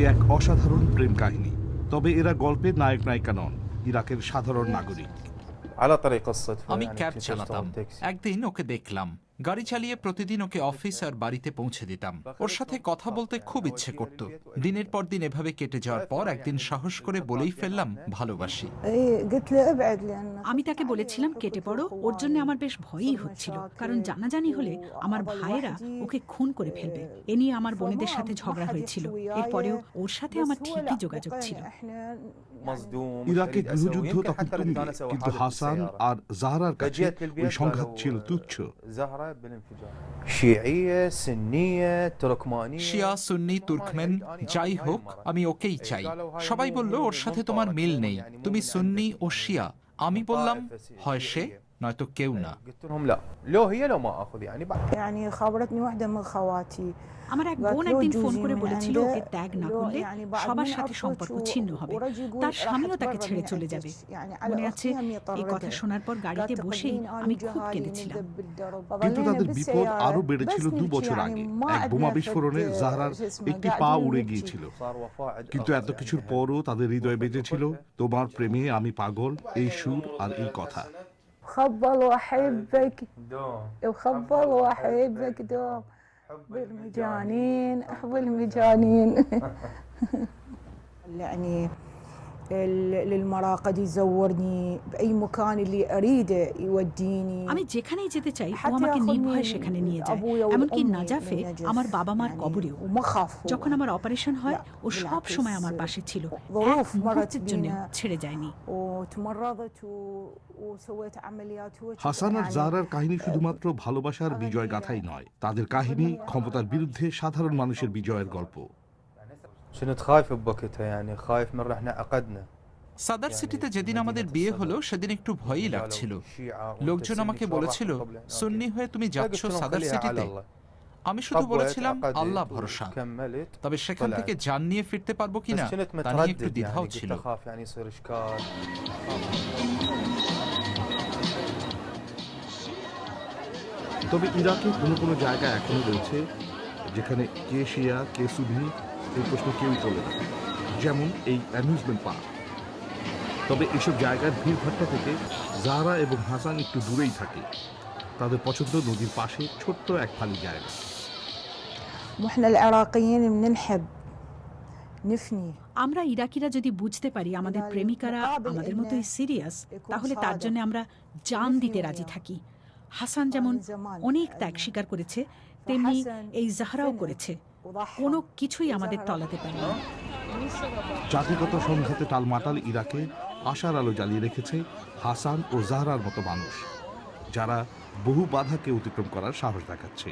এ এক অসাধারণ প্রেম কাহিনী। তবে এরা গল্পের নায়ক নায়িকা নন, ইরাকের সাধারণ নাগরিক। আমি ক্যাব চালাতাম। একদিন ওকে দেখলাম, গাড়ি চালিয়ে প্রতিদিন ওকে অফিস আর বাড়িতে পৌঁছে দিতাম। ওর সাথে কথা বলতে খুব ইচ্ছে করত। দিনের পর দিন এভাবে কেটে যাওয়ার পর একদিন সাহস করে বলেই ফেললাম ভালোবাসি। আমি তাকে বলেছিলাম কেটে পড়ো। ওর জন্য আমার বেশ ভয়ই হচ্ছিল, কারণ জানাজানি হলে আমার ভাইয়েরা ওকে খুন করে ফেলবে। এ নিয়ে আমার বোনেদের সাথে ঝগড়া হয়েছিল। এরপরেও ওর সাথে আমার ঠিকই যোগাযোগ ছিল। ইরাকে গৃহযুদ্ধ তখন তুঙ্গে, কিন্তু হাসান আর জাহরার কাছে ওই সংঘাত ছিল তুচ্ছ। শিয়া, সুন্নি, তুর্কমেন, যাই হোক আমি ওকেই চাই। সবাই বলল ওর সাথে তোমার মিল নেই, তুমি সুন্নি ও শিয়া। আমি বললাম হয় সে, নয়তো কেউ না। আমার এক বোন একদিন ফোন করে বলেছিল ওকে ত্যাগ না করলে সবার সাথে সম্পর্ক ছিন্ন হবে, তার স্বামীও তাকে ছেড়ে চলে যাবে। মনে আছে, এই কথা শোনার পর গাড়িতে বসেই আমি খুব কেঁদেছিলাম। কিন্তু তাদের বিপদ আরো বেড়েছিল 2 বছর আগে। এক বোমা বিস্ফোরণে জাহরার একটি পা উড়ে গিয়েছিল। কিন্তু এত কিছুর পরও তাদের হৃদয়ে বেজেছিল তোমার প্রেমে আমি পাগল, এই সুর আর এই কথা। خبل واحبك وخبل واحبك دوم بالمجانين احب المجانين يعني للمراقد يزورني باي مكان اللي اريده يوديني। আমি যেখানেই যেতে চাই ও আমাকে নির্ভয়ে সেখানে নিয়ে যায়, এমনকি নাজাফে আমার বাবা মার কবরেও। যখন আমার অপারেশন হয় ও সব সময় আমার পাশে ছিল, এক মুহূর্তের জন্য ছেড়ে যায়নি। হাসান আর জাহরার কাহিনী শুধুমাত্র ভালোবাসার বিজয় গাথাই নয়, তাদের কাহিনী ক্ষমতার বিরুদ্ধে সাধারণ মানুষের বিজয়ের গল্প। সাদার সিটিতে যেদিন আমাদের বিয়ে হলো সেদিন একটু ভয়ই লাগছিল। লোকজন আমাকে বলেছিল, সুন্নি হয়ে তুমি যাচ্ছ সাদার সিটিতে? আমি শুধু বলেছিলাম আল্লাহ ভরসা। তবে সেখান থেকে জান নিয়ে ফিরতে পারবো কিনা তা নিয়ে একটু দ্বিধাও ছিল। তবে ইরাকে কোনো কোনো জায়গা এখনো রয়েছে যেখানে কে শিয়া কে সুন্নি এই প্রশ্ন কেউই তোলে না, যেমন এই অ্যামিউজমেন্ট পার্ক। তবে এসব জায়গার ভিড়ভাট্টা থেকে জাহরা এবং হাসান একটু দূরেই থাকে। তাদের পছন্দ নদীর পাশে ছোট্ট এক খালি জায়গা। আমরা ইরাকিরা যদি বুঝতে পারি আমাদের প্রেমিকারা আমাদের মতোই সিরিয়াস, তাহলে তার জন্য আমরা জান দিতে রাজি থাকি। হাসান যেমন অনেক ত্যাগ স্বীকার করেছে, তেমনি এই জাহরাও করেছে। কোনো কিছুই আমাদের টলাতে পারে না। জাতিগত সংঘাতে টালমাটাল ইরাকে আশার আলো জ্বালিয়ে রেখেছে হাসান ও জাহরার মতো মানুষ, যারা বহু বাধাকে অতিক্রম করার সাহস দেখাচ্ছে।